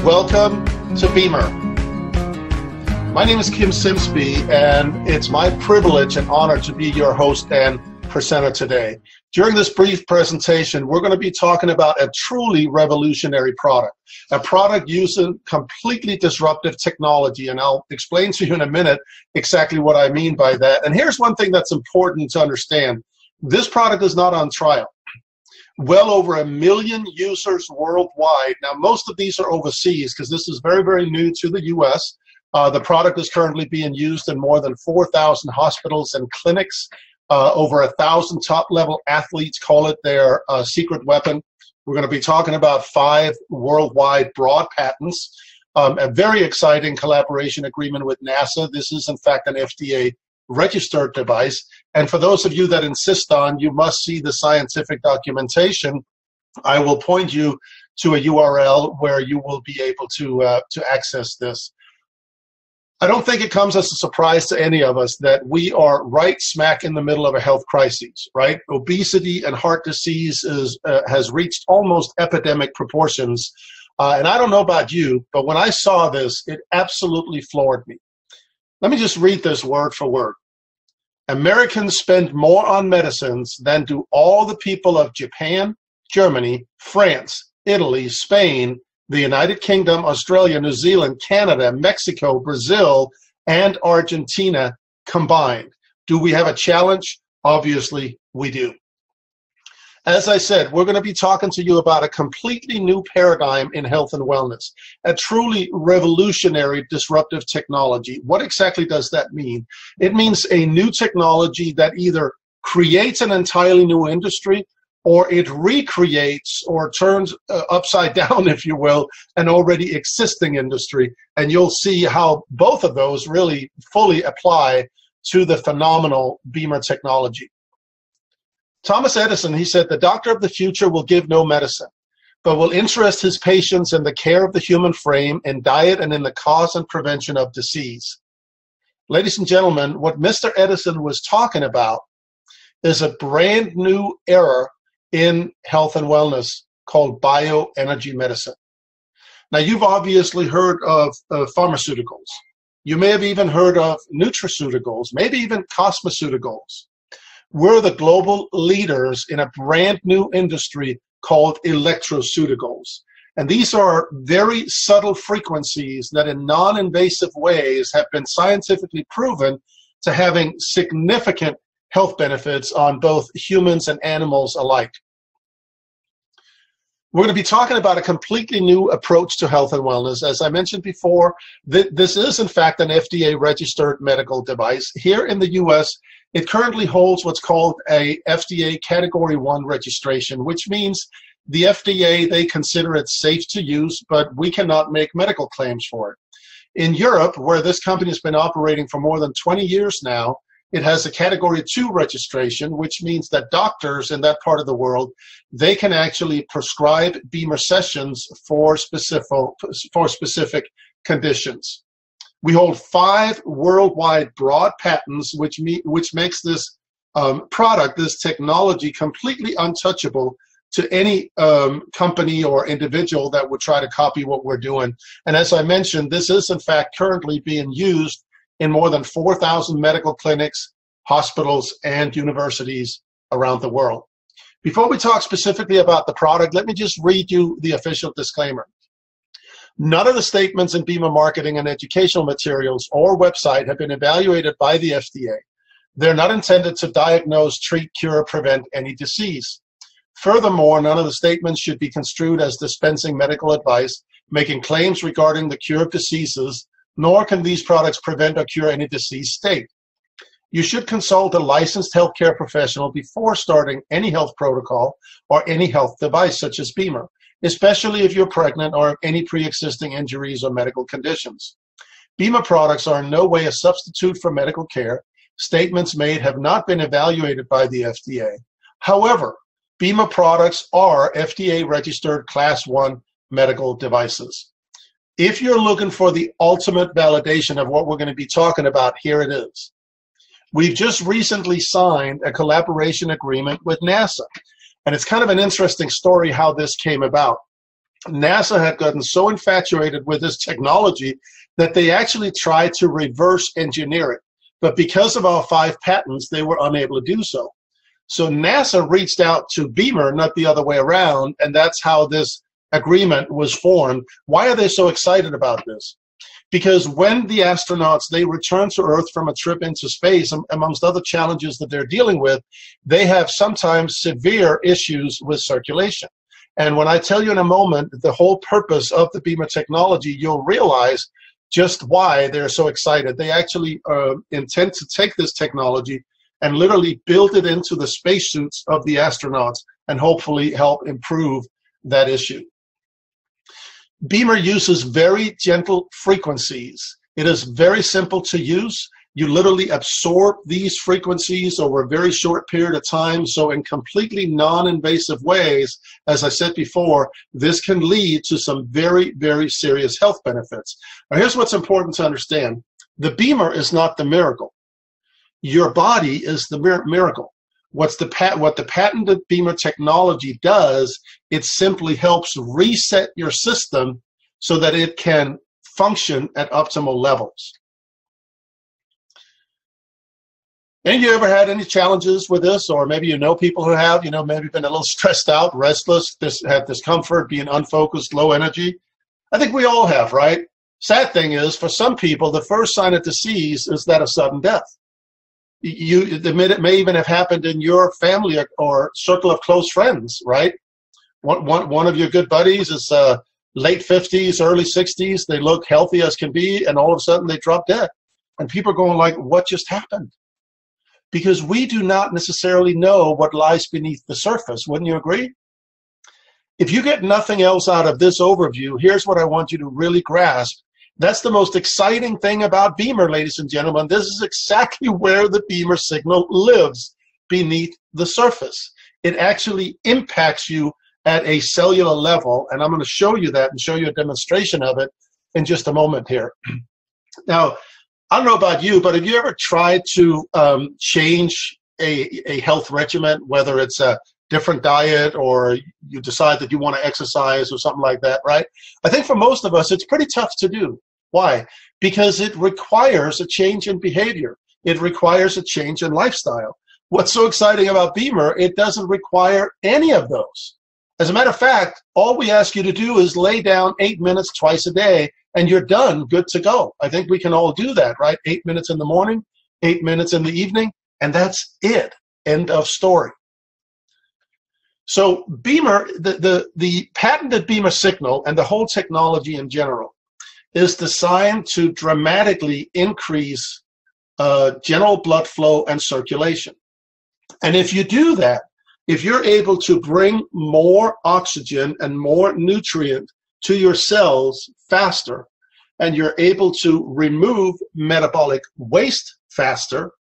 Welcome to Bemer. My name is Kim Simsby, and it's my privilege and honor to be your host and presenter today. During this brief presentation, we're going to be talking about a truly revolutionary product, a product using completely disruptive technology, and I'll explain to you in a minute exactly what I mean by that. And here's one thing that's important to understand. This product is not on trial. Well over 1 million users worldwide. Now, most of these are overseas because this is very, very new to the U.S. The product is currently being used in more than 4,000 hospitals and clinics. Over 1,000 top-level athletes call it their secret weapon. We're going to be talking about 5 worldwide broad patents, a very exciting collaboration agreement with NASA. This is, in fact, an FDA-registered device. And for those of you that insist on, you must see the scientific documentation, I will point you to a URL where you will be able to access this. I don't think it comes as a surprise to any of us that we are right smack in the middle of a health crisis, right? Obesity and heart disease has reached almost epidemic proportions. And I don't know about you, but when I saw this, it absolutely floored me. Let me just read this word for word. Americans spend more on medicines than do all the people of Japan, Germany, France, Italy, Spain, the United Kingdom, Australia, New Zealand, Canada, Mexico, Brazil, and Argentina combined. Do we have a challenge? Obviously, we do. As I said, we're going to be talking to you about a completely new paradigm in health and wellness, a truly revolutionary disruptive technology. What exactly does that mean? It means a new technology that either creates an entirely new industry or it recreates or turns upside down, if you will, an already existing industry. And you'll see how both of those really fully apply to the phenomenal Bemer technology. Thomas Edison, he said, the doctor of the future will give no medicine, but will interest his patients in the care of the human frame, in diet, and in the cause and prevention of disease. Ladies and gentlemen, what Mr. Edison was talking about is a brand new era in health and wellness called bioenergy medicine. Now, you've obviously heard of pharmaceuticals. You may have even heard of nutraceuticals, maybe even cosmeceuticals. We're the global leaders in a brand new industry called electroceuticals. And these are very subtle frequencies that in non-invasive ways have been scientifically proven to having significant health benefits on both humans and animals alike. We're going to be talking about a completely new approach to health and wellness. As I mentioned before, this is in fact an FDA-registered medical device. Here in the U.S., it currently holds what's called a FDA Category 1 registration, which means the FDA, they consider it safe to use, but we cannot make medical claims for it. In Europe, where this company has been operating for more than 20 years now, it has a Category 2 registration, which means that doctors in that part of the world, they can actually prescribe Bemer sessions for specific conditions. We hold 5 worldwide broad patents, which makes this product, this technology, completely untouchable to any company or individual that would try to copy what we're doing. And as I mentioned, this is in fact currently being used in more than 4,000 medical clinics, hospitals, and universities around the world. Before we talk specifically about the product, let me just read you the official disclaimer. None of the statements in Bemer marketing and educational materials or website have been evaluated by the FDA. They're not intended to diagnose, treat, cure, or prevent any disease. Furthermore, none of the statements should be construed as dispensing medical advice, making claims regarding the cure of diseases, nor can these products prevent or cure any disease state. You should consult a licensed healthcare professional before starting any health protocol or any health device such as Bemer, especially if you're pregnant or have any pre-existing injuries or medical conditions. Bemer products are in no way a substitute for medical care. Statements made have not been evaluated by the FDA. However, Bemer products are FDA-registered Class 1 medical devices. If you're looking for the ultimate validation of what we're going to be talking about, here it is. We've just recently signed a collaboration agreement with NASA. And it's kind of an interesting story how this came about. NASA had gotten so infatuated with this technology that they actually tried to reverse engineer it. But because of our 5 patents, they were unable to do so. So NASA reached out to Bemer, not the other way around, and that's how this agreement was formed. Why are they so excited about this? Because when the astronauts, they return to Earth from a trip into space, amongst other challenges that they're dealing with, they have sometimes severe issues with circulation. And when I tell you in a moment the whole purpose of the Bemer technology, you'll realize just why they're so excited. They actually intend to take this technology and literally build it into the spacesuits of the astronauts and hopefully help improve that issue. Bemer uses very gentle frequencies. It is very simple to use. You literally absorb these frequencies over a very short period of time. So in completely non-invasive ways, as I said before, this can lead to some very, very serious health benefits. Now, here's what's important to understand. The Bemer is not the miracle. Your body is the miracle. What the patented Bemer technology does, it simply helps reset your system so that it can function at optimal levels. And you ever had any challenges with this, or maybe you know people who have, maybe been a little stressed out, restless, had discomfort, being unfocused, low energy? I think we all have, right? Sad thing is, for some people, the first sign of disease is that of sudden death. It may even have happened in your family or circle of close friends, right? One of your good buddies is late 50s, early 60s. They look healthy as can be, and all of a sudden they drop dead. And people are going like, what just happened? Because we do not necessarily know what lies beneath the surface. Wouldn't you agree? If you get nothing else out of this overview, here's what I want you to really grasp. That's the most exciting thing about Bemer, ladies and gentlemen. This is exactly where the Bemer signal lives, beneath the surface. It actually impacts you at a cellular level, and I'm going to show you that and show you a demonstration of it in just a moment here. Now, I don't know about you, but have you ever tried to change a health regimen, whether it's a different diet or you decide that you want to exercise or something like that, right? I think for most of us, it's pretty tough to do. Why? Because it requires a change in behavior. It requires a change in lifestyle. What's so exciting about Bemer, it doesn't require any of those. As a matter of fact, all we ask you to do is lay down 8 minutes twice a day, and you're done, good to go. I think we can all do that, right? 8 minutes in the morning, 8 minutes in the evening, and that's it. End of story. So Bemer, the patented Bemer signal and the whole technology in general is designed to dramatically increase general blood flow and circulation. And if you do that, if you're able to bring more oxygen and more nutrient to your cells faster, and you're able to remove metabolic waste faster,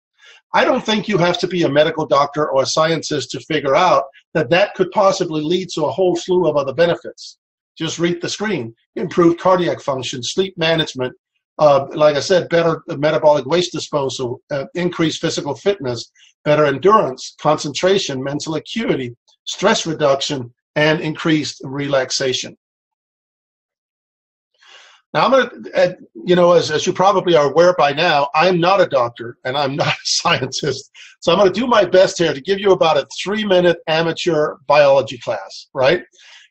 I don't think you have to be a medical doctor or a scientist to figure out that that could possibly lead to a whole slew of other benefits. Just read the screen. Improved cardiac function, sleep management, like I said, better metabolic waste disposal, increased physical fitness, better endurance, concentration, mental acuity, stress reduction, and increased relaxation. Now, I'm going to, as you probably are aware by now, I'm not a doctor and I'm not a scientist. So I'm going to do my best here to give you about a 3-minute amateur biology class, right?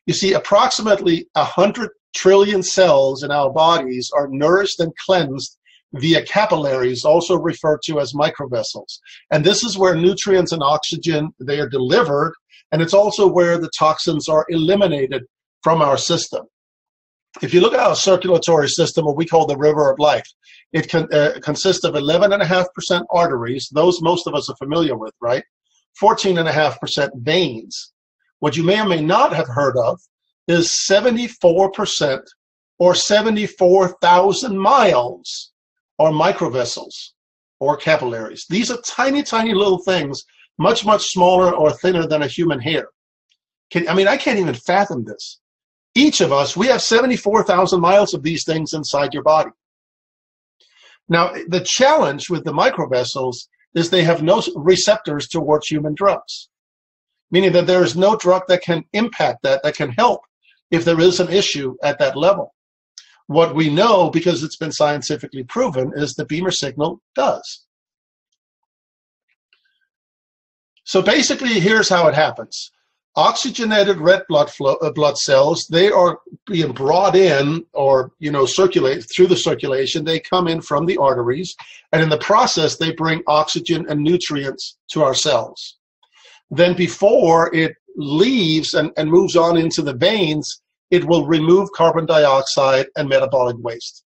You see, approximately 100 trillion cells in our bodies are nourished and cleansed via capillaries, also referred to as microvessels. And this is where nutrients and oxygen, they are delivered, and it's also where the toxins are eliminated from our system. If you look at our circulatory system, what we call the river of life, it consists of 11.5% arteries, those most of us are familiar with, right? 14.5% veins. What you may or may not have heard of is 74% or 74,000 miles are microvessels or capillaries. These are tiny, tiny little things, much, much smaller or thinner than a human hair. I can't even fathom this. Each of us, we have 74,000 miles of these things inside your body. Now, the challenge with the microvessels is they have no receptors towards human drugs, meaning that there is no drug that can impact that can help if there is an issue at that level. What we know, because it's been scientifically proven, is the Bemer signal does. So basically, here's how it happens. Oxygenated red blood cells, they are being brought in, or circulate through the circulation. They come in from the arteries, and in the process, they bring oxygen and nutrients to our cells. Then before it leaves and moves on into the veins, it will remove carbon dioxide and metabolic waste.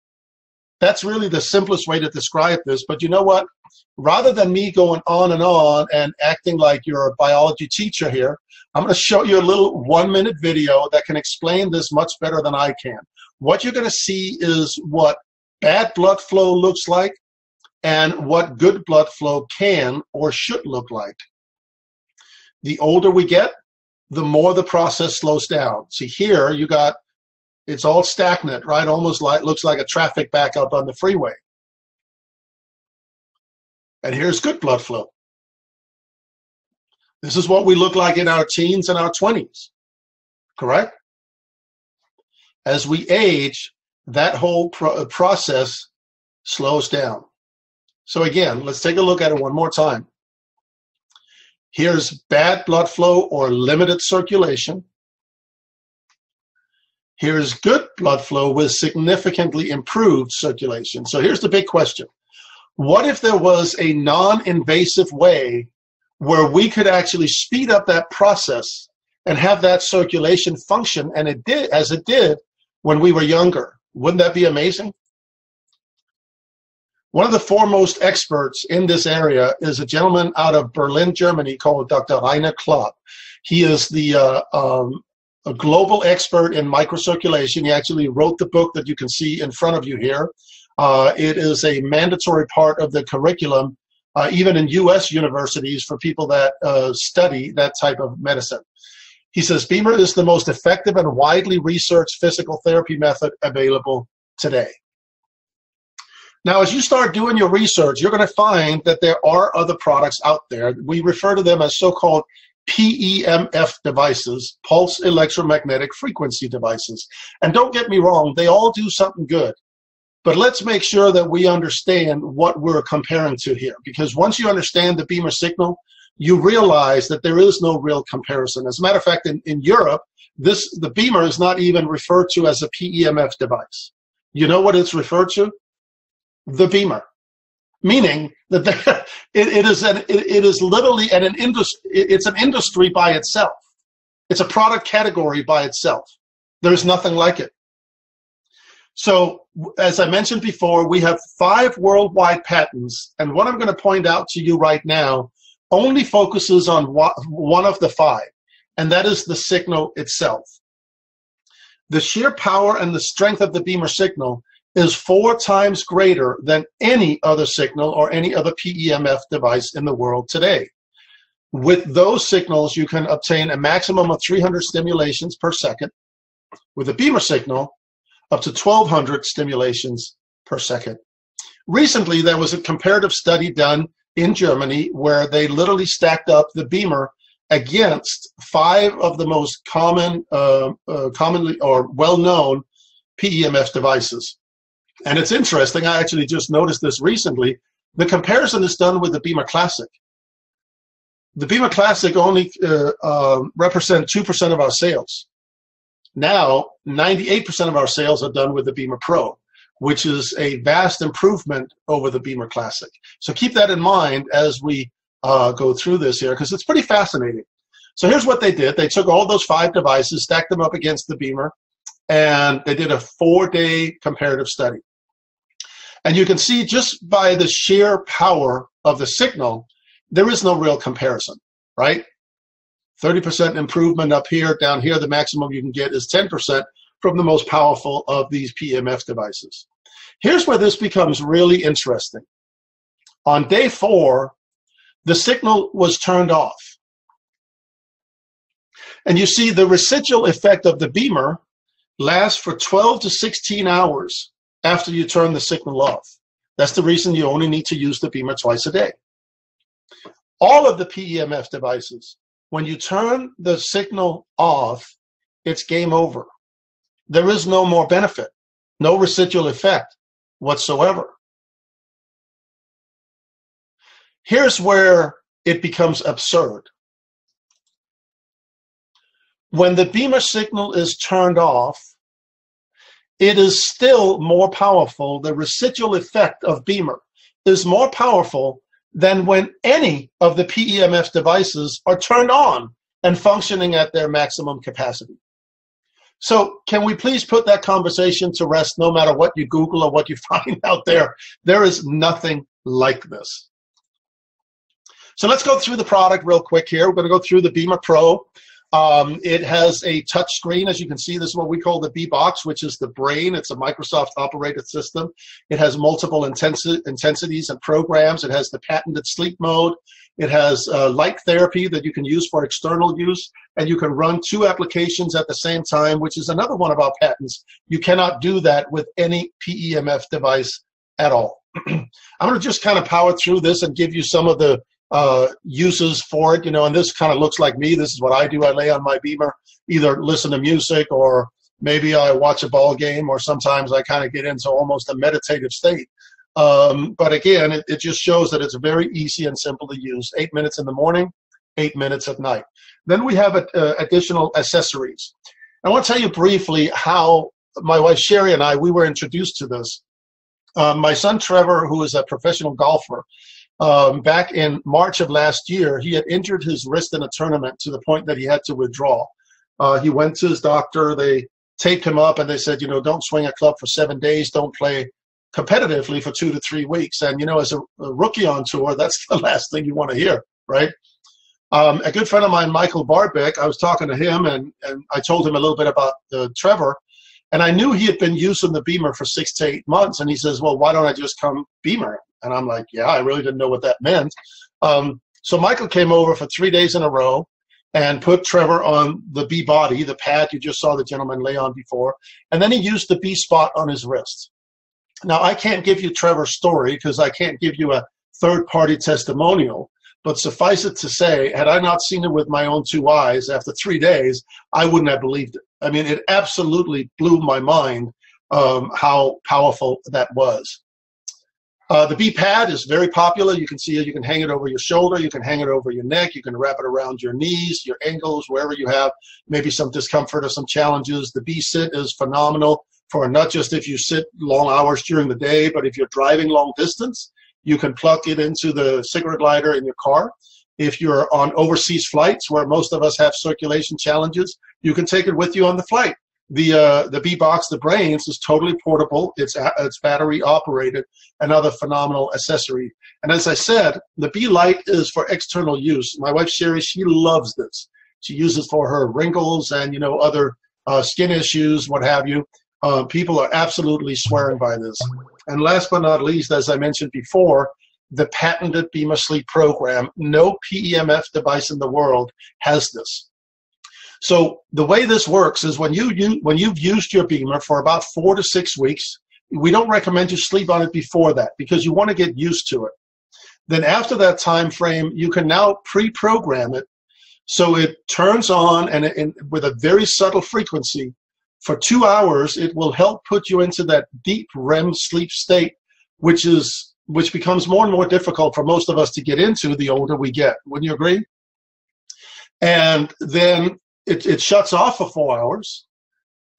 That's really the simplest way to describe this, but you know what? Rather than me going on and acting like you're a biology teacher here, I'm going to show you a little 1-minute video that can explain this much better than I can. What you're going to see is what bad blood flow looks like and what good blood flow can or should look like. The older we get, the more the process slows down. See here, it's all stagnant, right? Almost like, looks like a traffic backup on the freeway. And here's good blood flow. This is what we look like in our teens and our 20s, correct? As we age, that whole process slows down. So again, let's take a look at it one more time. Here's bad blood flow or limited circulation. Here's good blood flow with significantly improved circulation. So here's the big question. What if there was a non-invasive way where we could actually speed up that process and have that circulation function, and it did, as it did when we were younger? Wouldn't that be amazing? One of the foremost experts in this area is a gentleman out of Berlin, Germany, called Dr. Rainer Klopp. He is a global expert in microcirculation. He actually wrote the book that you can see in front of you here. It is a mandatory part of the curriculum, even in U.S. universities, for people that study that type of medicine. He says, Bemer is the most effective and widely researched physical therapy method available today. Now, as you start doing your research, you're going to find that there are other products out there. We refer to them as so-called PEMF devices, pulse electromagnetic frequency devices. And don't get me wrong, they all do something good. But let's make sure that we understand what we're comparing to here, because once you understand the Bemer signal, you realize that there is no real comparison. As a matter of fact, in Europe, the Bemer is not even referred to as a PEMF device. You know what it's referred to? The Bemer, meaning that it is literally an industry. It's an industry by itself. It's a product category by itself. There's nothing like it. So, as I mentioned before, we have 5 worldwide patents, and what I'm going to point out to you right now only focuses on one of the 5, and that is the signal itself. The sheer power and the strength of the Bemer signal is 4 times greater than any other signal or any other PEMF device in the world today. With those signals, you can obtain a maximum of 300 stimulations per second. With the Bemer signal, up to 1,200 stimulations per second. Recently, there was a comparative study done in Germany where they literally stacked up the Bemer against 5 of the most commonly or well-known PEMF devices. And it's interesting, I actually just noticed this recently. The comparison is done with the Bemer Classic. The Bemer Classic only represents 2% of our sales. Now, 98% of our sales are done with the Bemer Pro, which is a vast improvement over the Bemer Classic. So keep that in mind as we go through this here, because it's pretty fascinating. So here's what they did. They took all those 5 devices, stacked them up against the Bemer, and they did a 4-day comparative study. And you can see just by the sheer power of the signal, there is no real comparison, right? 30% improvement up here. Down here, the maximum you can get is 10% from the most powerful of these PEMF devices. Here's where this becomes really interesting. On day 4, the signal was turned off. And you see the residual effect of the Bemer lasts for 12 to 16 hours after you turn the signal off. That's the reason you only need to use the Bemer twice a day. All of the PEMF devices, when you turn the signal off, it's game over. there is no more benefit, no residual effect whatsoever. Here's where it becomes absurd. When the Bemer signal is turned off, it is still more powerful. The residual effect of Bemer is more powerful than when any of the PEMF devices are turned on and functioning at their maximum capacity. So can we please put that conversation to rest? No matter what you Google or what you find out there, there is nothing like this. So let's go through the product real quick here. We're going to go through the Bemer Pro. It has a touch screen. As you can see, this is what we call the B-Box, which is the brain. It's a Microsoft operated system. It has multiple intensities and programs. It has the patented sleep mode. It has light therapy that you can use for external use, and you can run 2 applications at the same time, which is another one of our patents. You cannot do that with any PEMF device at all. I'm going to just kind of power through this and give you some of the uses for it, and this kind of looks like me. This is what I do. I lay on my Bemer, either listen to music, or maybe I watch a ball game, or sometimes I kind of get into almost a meditative state. But again, it just shows that it's very easy and simple to use. 8 minutes in the morning, 8 minutes at night. Then we have additional accessories. I want to tell you briefly how my wife Sherry and we were introduced to this. My son Trevor, who is a professional golfer, back in March of last year, he had injured his wrist in a tournament to the point that he had to withdraw. He went to his doctor. They taped him up and they said, don't swing a club for 7 days. Don't play competitively for 2 to 3 weeks. And, as a rookie on tour, that's the last thing you want to hear, right? A good friend of mine, Michael Barbeck, I was talking to him and I told him a little bit about Trevor. And I knew he had been using the Bemer for 6 to 8 months. And he says, well, why don't I just come Bemer? And I'm like, yeah, I really didn't know what that meant. So Michael came over for 3 days in a row and put Trevor on the B body, the pad you just saw the gentleman lay on before. And then he used the B spot on his wrist. Now, I can't give you Trevor's story because I can't give you a third-party testimonial. But suffice it to say, had I not seen it with my own 2 eyes after 3 days, I wouldn't have believed it. I mean, it absolutely blew my mind how powerful that was. The B pad is very popular. You can see it. You can hang it over your shoulder. You can hang it over your neck. You can wrap it around your knees, your ankles, wherever you have maybe some discomfort or some challenges. The B sit is phenomenal for not just if you sit long hours during the day, but if you're driving long distance, you can plug it into the cigarette lighter in your car. If you're on overseas flights where most of us have circulation challenges, you can take it with you on the flight. The B-Box, the brains, is totally portable. It's battery operated, another phenomenal accessory. And as I said, the B-Light is for external use. My wife Sherry, she loves this. She uses for her wrinkles and other skin issues, what have you. People are absolutely swearing by this. And last but not least, as I mentioned before, the patented Bemer Sleep program. No PEMF device in the world has this. So the way this works is when you've used your Bemer for about 4 to 6 weeks, we don't recommend you sleep on it before that because you want to get used to it. Then after that time frame, you can now pre-program it so it turns on and with a very subtle frequency. For 2 hours, it will help put you into that deep REM sleep state, which becomes more and more difficult for most of us to get into the older we get. Wouldn't you agree? And then it shuts off for 4 hours.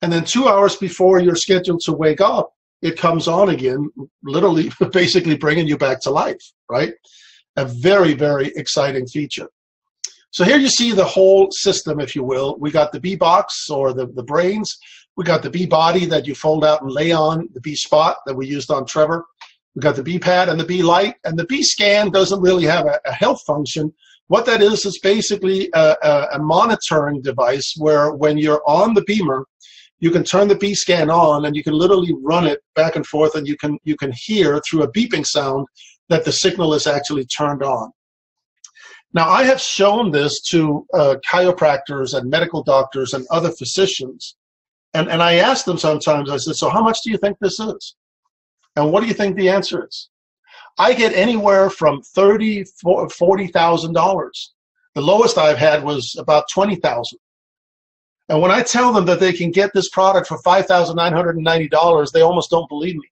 And then 2 hours before you're scheduled to wake up, it comes on again, literally basically bringing you back to life, right? A very, very exciting feature. So here you see the whole system, if you will. We got the B-Box or the brains. We got the B-Body that you fold out and lay on, the B-Spot that we used on Trevor. We got the B-Pad and the B-Light. And the B-Scan doesn't really have a health function. What that is basically a monitoring device where when you're on the Bemer, you can turn the B-Scan on and you can literally run it back and forth, and you can hear through a beeping sound that the signal is actually turned on. Now, I have shown this to chiropractors and medical doctors and other physicians, and I ask them sometimes, I said, so how much do you think this is? And what do you think the answer is? I get anywhere from $30,000 to $40,000. The lowest I've had was about $20,000. And when I tell them that they can get this product for $5,990, they almost don't believe me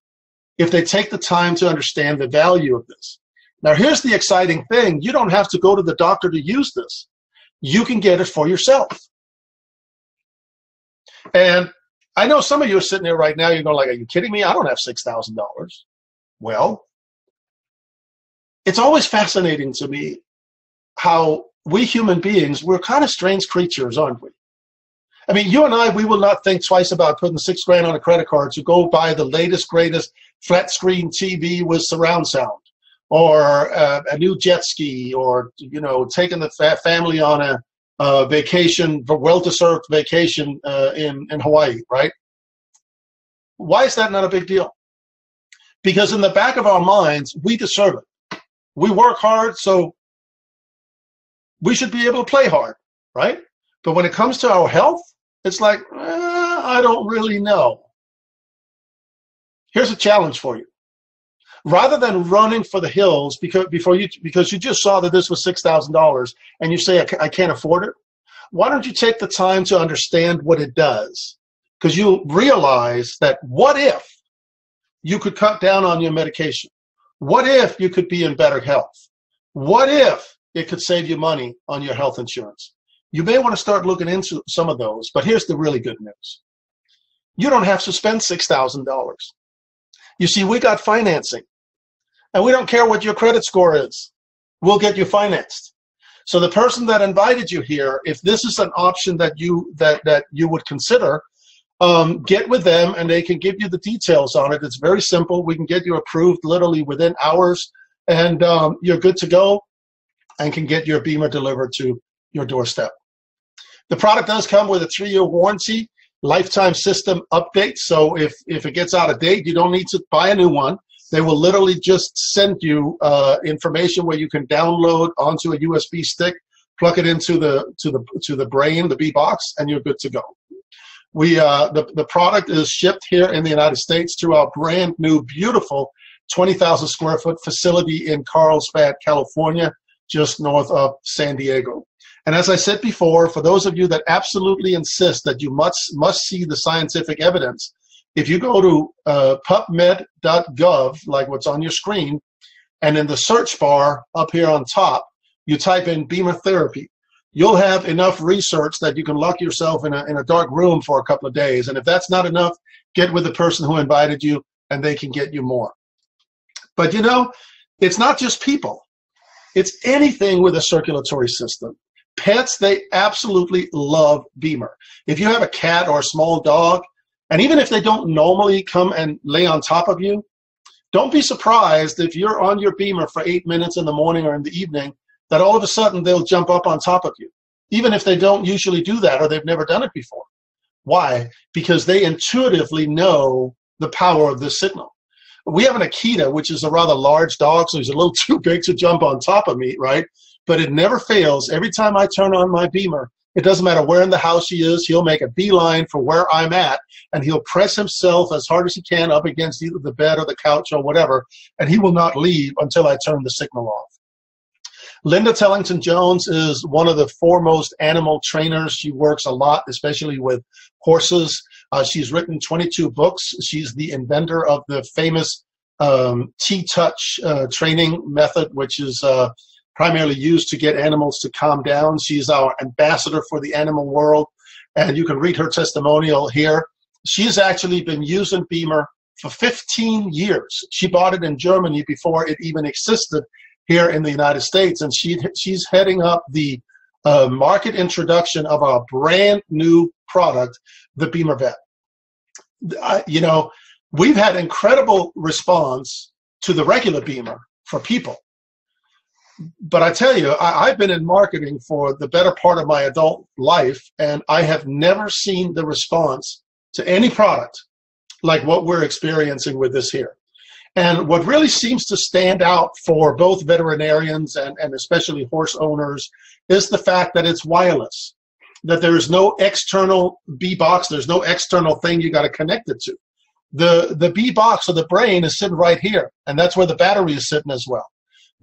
if they take the time to understand the value of this. Now, here's the exciting thing. You don't have to go to the doctor to use this. You can get it for yourself. And I know some of you are sitting there right now, you're going like, are you kidding me? I don't have $6,000. Well, it's always fascinating to me how we human beings, we're kind of strange creatures, aren't we? I mean, you and I, we will not think twice about putting $6,000 on a credit card to go buy the latest, greatest flat screen TV with surround sound, or a new jet ski, or, you know, taking the family on a vacation, a well-deserved vacation in Hawaii, right? Why is that not a big deal? Because in the back of our minds, we deserve it. We work hard, so we should be able to play hard, right? But when it comes to our health, it's like, I don't really know. Here's a challenge for you. Rather than running for the hills because you just saw that this was $6,000 and you say, I can't afford it, why don't you take the time to understand what it does? Because you'll realize that what if you could cut down on your medication? What if you could be in better health? What if it could save you money on your health insurance? You may want to start looking into some of those, but here's the really good news. You don't have to spend $6,000. You see, we got financing, and we don't care what your credit score is. We'll get you financed. So the person that invited you here, if this is an option that you would consider, get with them and they can give you the details on it. It's very simple. We can get you approved literally within hours, and you're good to go and can get your Bemer delivered to your doorstep. The product does come with a 3-year warranty, lifetime system update. So if it gets out of date, you don't need to buy a new one. They will literally just send you information where you can download onto a USB stick, plug it into the brain, the B box, and you're good to go. The product is shipped here in the United States through our brand new, beautiful 20,000 square foot facility in Carlsbad, California, just north of San Diego. And as I said before, for those of you that absolutely insist that you must see the scientific evidence, if you go to pubmed.gov, like what's on your screen, and in the search bar up here on top, you type in Bemer therapy, you'll have enough research that you can lock yourself in a dark room for a couple of days. And if that's not enough, get with the person who invited you, and they can get you more. But you know, it's not just people. It's anything with a circulatory system. Pets, they absolutely love Bemer. If you have a cat or a small dog, and even if they don't normally come and lay on top of you, don't be surprised if you're on your Bemer for 8 minutes in the morning or in the evening, that all of a sudden they'll jump up on top of you, even if they don't usually do that or they've never done it before. Why? Because they intuitively know the power of this signal. We have an Akita, which is a rather large dog, so he's a little too big to jump on top of me, right? But it never fails. Every time I turn on my Bemer, it doesn't matter where in the house he is, he'll make a beeline for where I'm at, and he'll press himself as hard as he can up against either the bed or the couch or whatever, and he will not leave until I turn the signal off. Linda Tellington-Jones is one of the foremost animal trainers. She works a lot, especially with horses. She's written 22 books. She's the inventor of the famous T-touch training method, which is primarily used to get animals to calm down. She's our ambassador for the animal world, and you can read her testimonial here. She's actually been using Bemer for 15 years. She bought it in Germany before it even existed here in the United States, and she's heading up the market introduction of our brand new product, the Bemer Vet. You know, we've had incredible response to the regular Bemer for people. But I tell you, I've been in marketing for the better part of my adult life, and I have never seen the response to any product like what we're experiencing with this here. And what really seems to stand out for both veterinarians and especially horse owners is the fact that it's wireless, that there's no external B-box, there's no external thing you got to connect it to. The B-box or the brain is sitting right here, and that's where the battery is sitting as well.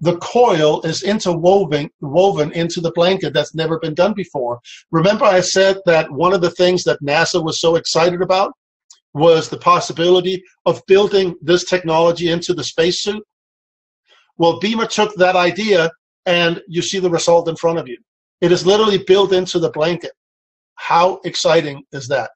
The coil is woven into the blanket. That's never been done before. Remember I said that one of the things that NASA was so excited about was the possibility of building this technology into the spacesuit? Well, Bemer took that idea, and you see the result in front of you. It is literally built into the blanket. How exciting is that?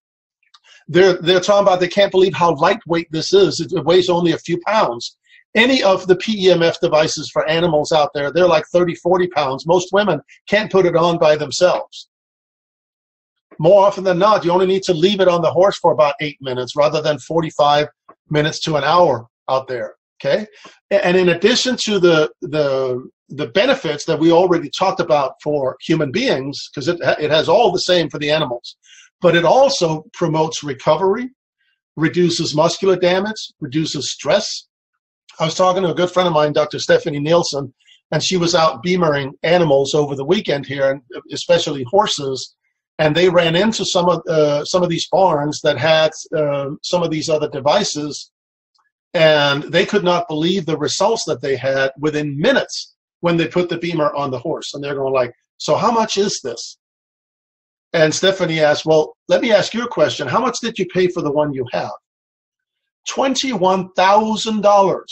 They're talking about they can't believe how lightweight this is. It weighs only a few pounds. Any of the PEMF devices for animals out there, they're like 30, 40 pounds. Most women can't put it on by themselves. More often than not, you only need to leave it on the horse for about 8 minutes rather than 45 minutes to an hour out there, okay? And in addition to the benefits that we already talked about for human beings, because it has all the same for the animals, but it also promotes recovery, reduces muscular damage, reduces stress. I was talking to a good friend of mine, Dr. Stephanie Nielsen, and she was out Bemering animals over the weekend here, and especially horses, and they ran into some of these barns that had some of these other devices, and they could not believe the results that they had within minutes when they put the Bemer on the horse. And they're going like, so how much is this? And Stephanie asked, well, let me ask you a question. How much did you pay for the one you have? $21,000.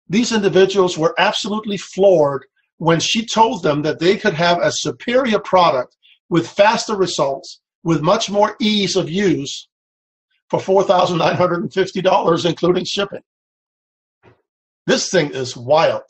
These individuals were absolutely floored when she told them that they could have a superior product with faster results, with much more ease of use for $4,950, including shipping. This thing is wild.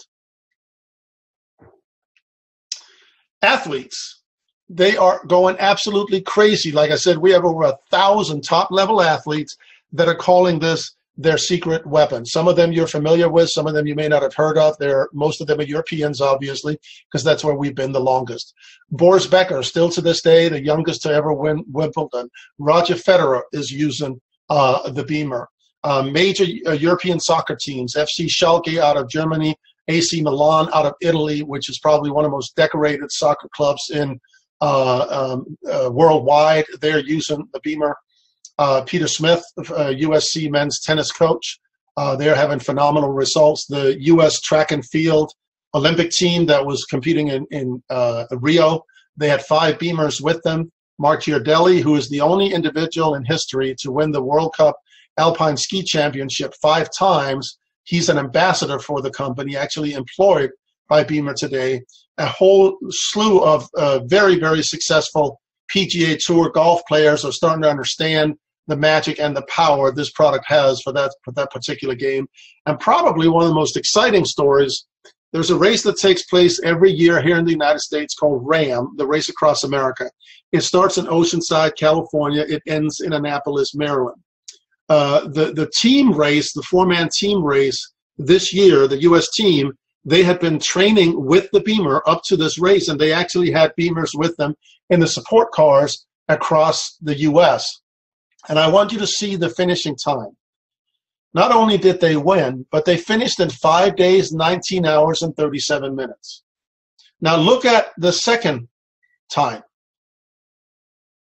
Athletes, they are going absolutely crazy. Like I said, we have over 1,000 top-level athletes that are calling this their secret weapon. Some of them you're familiar with, some of them you may not have heard of. Most of them are Europeans, obviously, because that's where we've been the longest. Boris Becker, still to this day, the youngest to ever win Wimbledon. Roger Federer is using the Bemer. Major European soccer teams, FC Schalke out of Germany, AC Milan out of Italy, which is probably one of the most decorated soccer clubs in worldwide. They're using the Bemer. Peter Smith, USC men's tennis coach, they're having phenomenal results. The U.S. track and field Olympic team that was competing in Rio, they had 5 Bemers with them. Mark Giardelli, who is the only individual in history to win the World Cup Alpine Ski Championship 5 times, he's an ambassador for the company, actually employed by Bemer today. A whole slew of very, very successful PGA Tour golf players are starting to understand the magic and the power this product has for that particular game. And probably one of the most exciting stories, there's a race that takes place every year here in the United States called RAM, the Race Across America. It starts in Oceanside, California. It ends in Annapolis, Maryland. The team race, the 4-man team race this year, the U.S. team, they had been training with the Bemer up to this race, and they actually had Bemers with them in the support cars across the U.S. And I want you to see the finishing time. Not only did they win, but they finished in 5 days, 19 hours, and 37 minutes. Now look at the second time.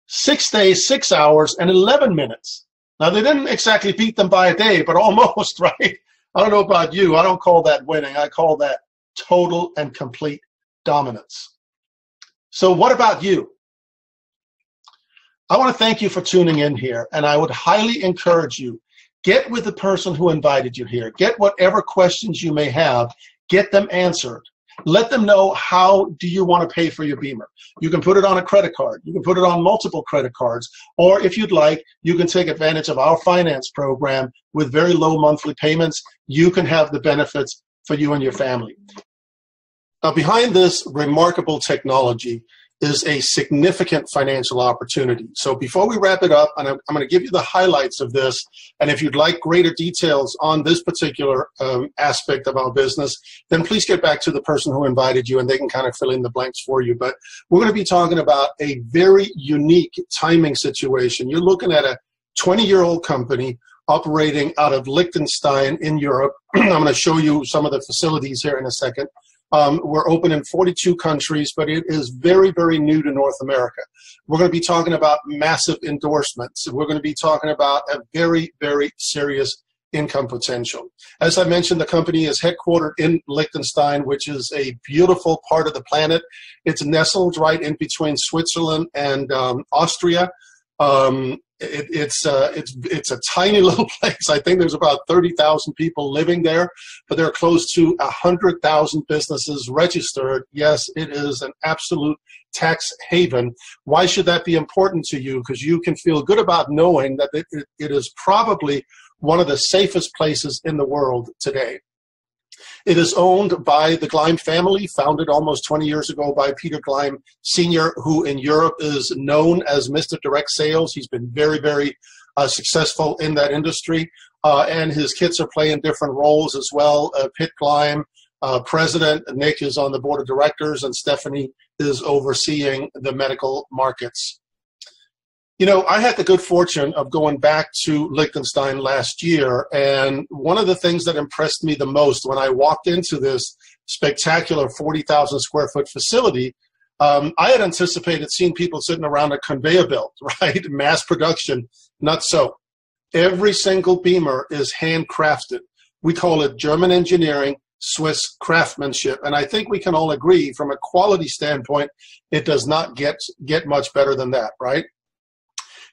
6 days, 6 hours, and 11 minutes. Now they didn't exactly beat them by a day, but almost, right? I don't know about you. I don't call that winning. I call that total and complete dominance. So what about you? I want to thank you for tuning in here, and I would highly encourage you, get with the person who invited you here. Get whatever questions you may have, get them answered. Let them know, how do you want to pay for your Bemer? You can put it on a credit card. You can put it on multiple credit cards. Or if you'd like, you can take advantage of our finance program with very low monthly payments. You can have the benefits for you and your family. Now, behind this remarkable technology is a significant financial opportunity. So before we wrap it up, and I'm going to give you the highlights of this, and if you'd like greater details on this particular aspect of our business, then please get back to the person who invited you, and they can kind of fill in the blanks for you. But we're going to be talking about a very unique timing situation. You're looking at a 20-year-old company operating out of Liechtenstein in Europe. I'm going to show you some of the facilities here in a second. We're open in 42 countries, but it is very, very new to North America. We're going to be talking about massive endorsements. We're going to be talking about a very, very serious income potential. As I mentioned, the company is headquartered in Liechtenstein, which is a beautiful part of the planet. It's nestled right in between Switzerland and Austria. It's a tiny little place. I think there's about 30,000 people living there, but there are close to 100,000 businesses registered. Yes, it is an absolute tax haven. Why should that be important to you? Because you can feel good about knowing that it is probably one of the safest places in the world today. It is owned by the Gleim family, founded almost 20 years ago by Peter Gleim Sr., who in Europe is known as Mr. Direct Sales. He's been very, very successful in that industry, and his kids are playing different roles as well. Pitt Gleim, president, Nick is on the board of directors, and Stephanie is overseeing the medical markets. You know, I had the good fortune of going back to Liechtenstein last year, and one of the things that impressed me the most when I walked into this spectacular 40,000 square foot facility, I had anticipated seeing people sitting around a conveyor belt, right? Mass production. Not so. Every single Bemer is handcrafted. We call it German engineering, Swiss craftsmanship. And I think we can all agree from a quality standpoint, it does not get much better than that, right?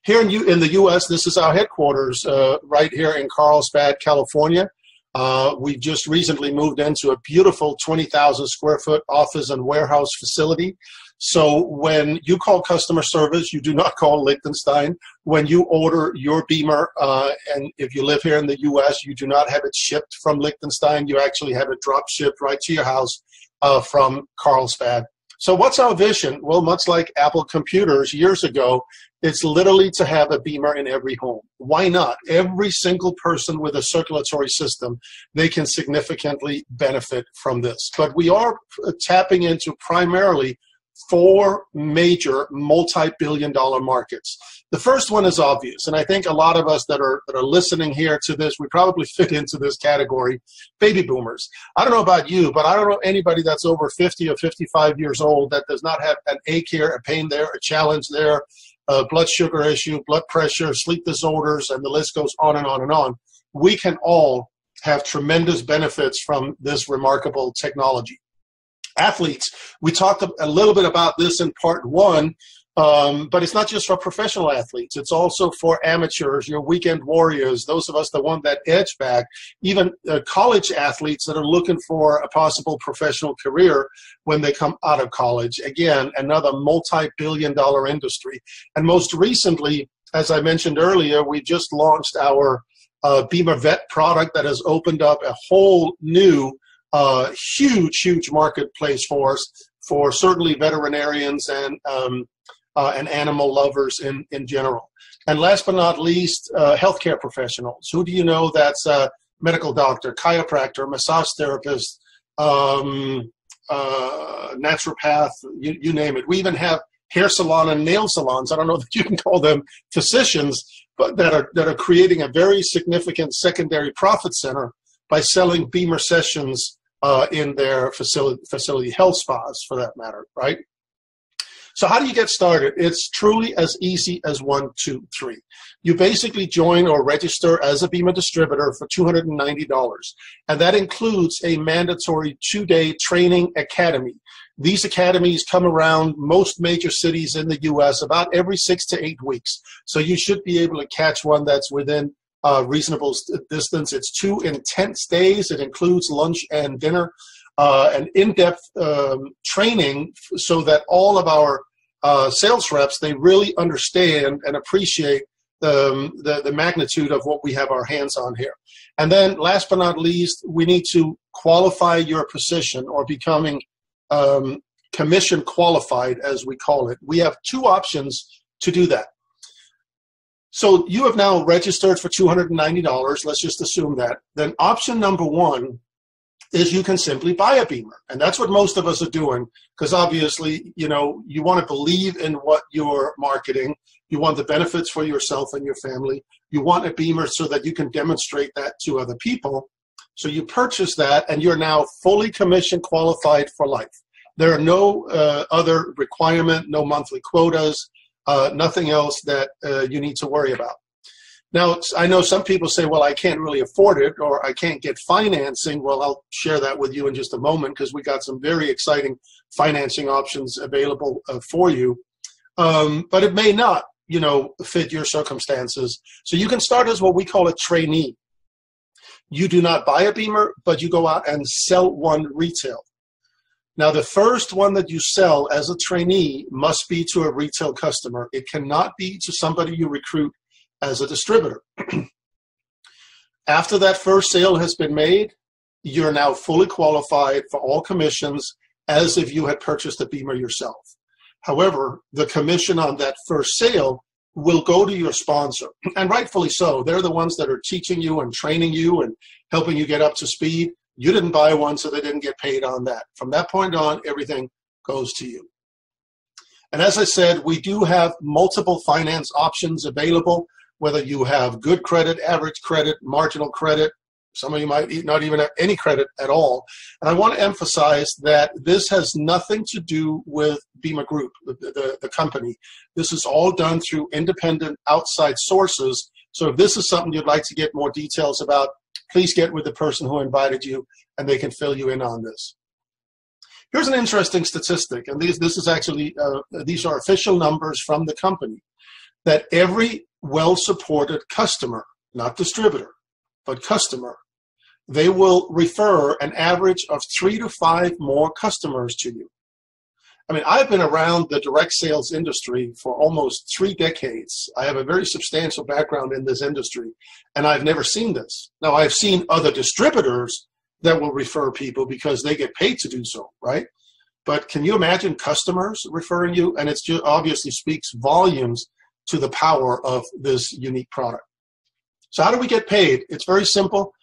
Here in the U.S., this is our headquarters right here in Carlsbad, California. We just recently moved into a beautiful 20,000 square foot office and warehouse facility. So when you call customer service, you do not call Liechtenstein. When you order your Bemer, and if you live here in the U.S., you do not have it shipped from Liechtenstein. You actually have it drop shipped right to your house from Carlsbad. So what's our vision? Well, much like Apple computers years ago, it's literally to have a Bemer in every home. Why not? Every single person with a circulatory system, they can significantly benefit from this. But we are tapping into primarily 4 major multi-billion-dollar markets. The first one is obvious, and I think a lot of us that are listening here to this, we probably fit into this category, baby boomers. I don't know about you, but I don't know anybody that's over 50 or 55 years old that does not have an ache here, a pain there, a challenge there, a blood sugar issue, blood pressure, sleep disorders, and the list goes on and on and on. We can all have tremendous benefits from this remarkable technology. Athletes, we talked a little bit about this in part 1, but it's not just for professional athletes. It's also for amateurs, your weekend warriors, those of us that want that edge back, even college athletes that are looking for a possible professional career when they come out of college. Again, another multi-billion-dollar industry. And most recently, as I mentioned earlier, we just launched our Bemer Vet product that has opened up a whole new huge marketplace for us, for certainly veterinarians and animal lovers in general. And last but not least, healthcare professionals. Who do you know that's a medical doctor, chiropractor, massage therapist, naturopath, you name it. We even have hair salon and nail salons. I don't know that you can call them physicians, but that are creating a very significant secondary profit center by selling Bemer sessions in their facility health spas, for that matter, right? So how do you get started? It's truly as easy as 1, 2, 3. You basically join or register as a Bemer distributor for $290, and that includes a mandatory 2-day training academy. These academies come around most major cities in the U.S. about every 6 to 8 weeks, so you should be able to catch one that's within reasonable distance. It's 2 intense days. It includes lunch and dinner, an in-depth training so that all of our sales reps, they really understand and appreciate the magnitude of what we have our hands on here. And then last but not least, we need to qualify your position, or becoming commission qualified, as we call it. We have 2 options to do that. So you have now registered for $290. Let's just assume that. Then option number 1 is you can simply buy a Bemer. And that's what most of us are doing, because obviously, you know, you want to believe in what you're marketing. You want the benefits for yourself and your family. You want a Bemer so that you can demonstrate that to other people. So you purchase that, and you're now fully commission qualified for life. There are no other requirement, no monthly quotas, nothing else that you need to worry about. Now, I know some people say, well, I can't really afford it, or I can't get financing. Well, I'll share that with you in just a moment, because we got some very exciting financing options available for you. But it may not, fit your circumstances. So you can start as what we call a trainee. You do not buy a Bemer, but you go out and sell one retail. Now, the first one that you sell as a trainee must be to a retail customer. It cannot be to somebody you recruit as a distributor. After that first sale has been made, you're now fully qualified for all commissions as if you had purchased a Bemer yourself. However, the commission on that first sale will go to your sponsor, and rightfully so. They're the ones that are teaching you and training you and helping you get up to speed. You didn't buy one, so they didn't get paid on that. From that point on, everything goes to you. And as I said, we do have multiple finance options available, whether you have good credit, average credit, marginal credit. Some of you might not even have any credit at all. And I want to emphasize that this has nothing to do with Bemer Group, the company. This is all done through independent outside sources. So if this is something you'd like to get more details about, please get with the person who invited you, and they can fill you in on this. Here's an interesting statistic, and this is actually, these are official numbers from the company, that every well-supported customer, not distributor, but customer, they will refer an average of 3 to 5 more customers to you. I mean, I've been around the direct sales industry for almost 3 decades. I have a very substantial background in this industry, and I've never seen this. Now, I've seen other distributors that will refer people because they get paid to do so, right? But can you imagine customers referring you? And it obviously speaks volumes to the power of this unique product. So how do we get paid? It's very simple.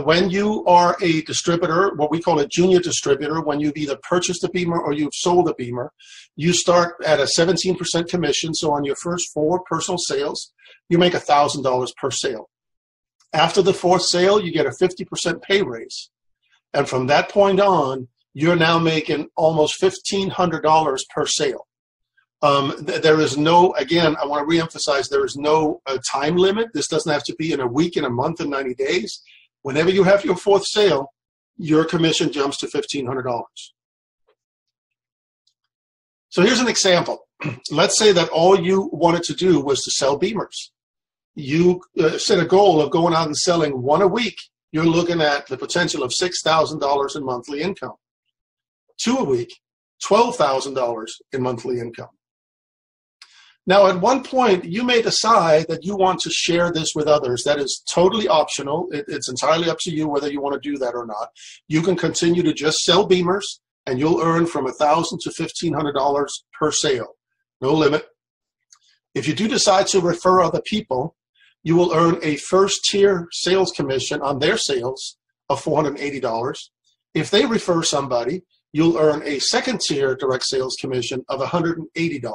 When you are a distributor, what we call a junior distributor, when you've either purchased a Bemer or you've sold a Bemer, you start at a 17% commission. So on your first 4 personal sales, you make $1,000 per sale. After the 4th sale, you get a 50% pay raise. And from that point on, you're now making almost $1,500 per sale. There is no, again, I want to reemphasize, there is no time limit. This doesn't have to be in a week, in a month, in 90 days. Whenever you have your 4th sale, your commission jumps to $1,500. So here's an example. Let's say that all you wanted to do was to sell Bemers. You set a goal of going out and selling 1 a week. You're looking at the potential of $6,000 in monthly income. 2 a week, $12,000 in monthly income. Now, at one point, you may decide that you want to share this with others. That is totally optional. It's entirely up to you whether you want to do that or not. You can continue to just sell Bemers, and you'll earn from $1,000 to $1,500 per sale. No limit. If you do decide to refer other people, you will earn a first-tier sales commission on their sales of $480. If they refer somebody, you'll earn a second-tier direct sales commission of $180.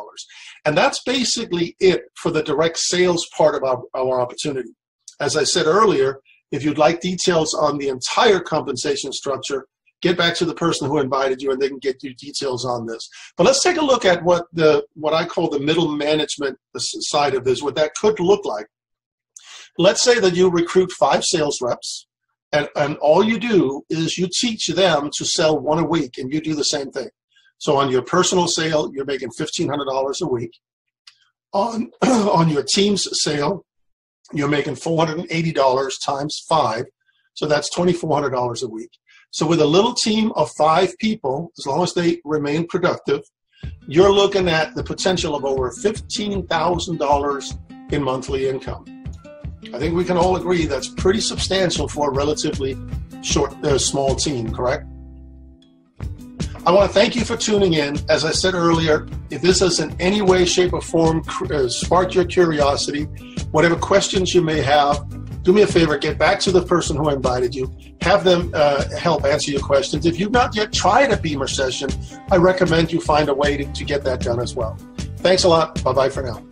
And that's basically it for the direct sales part of our opportunity. As I said earlier, if you'd like details on the entire compensation structure, get back to the person who invited you and they can get you details on this. But let's take a look at what I call the middle management side of this, what that could look like. Let's say that you recruit 5 sales reps. And all you do is you teach them to sell 1 a week, and you do the same thing. So on your personal sale, you're making $1,500 a week. On your team's sale, you're making $480 times 5. So that's $2,400 a week. So with a little team of 5 people, as long as they remain productive, you're looking at the potential of over $15,000 in monthly income. I think we can all agree that's pretty substantial for a relatively small team, correct? I want to thank you for tuning in. As I said earlier, if this has in any way, shape, or form sparked your curiosity, whatever questions you may have, do me a favor, get back to the person who invited you. Have them help answer your questions. If you've not yet tried a Bemer session, I recommend you find a way to get that done as well. Thanks a lot. Bye-bye for now.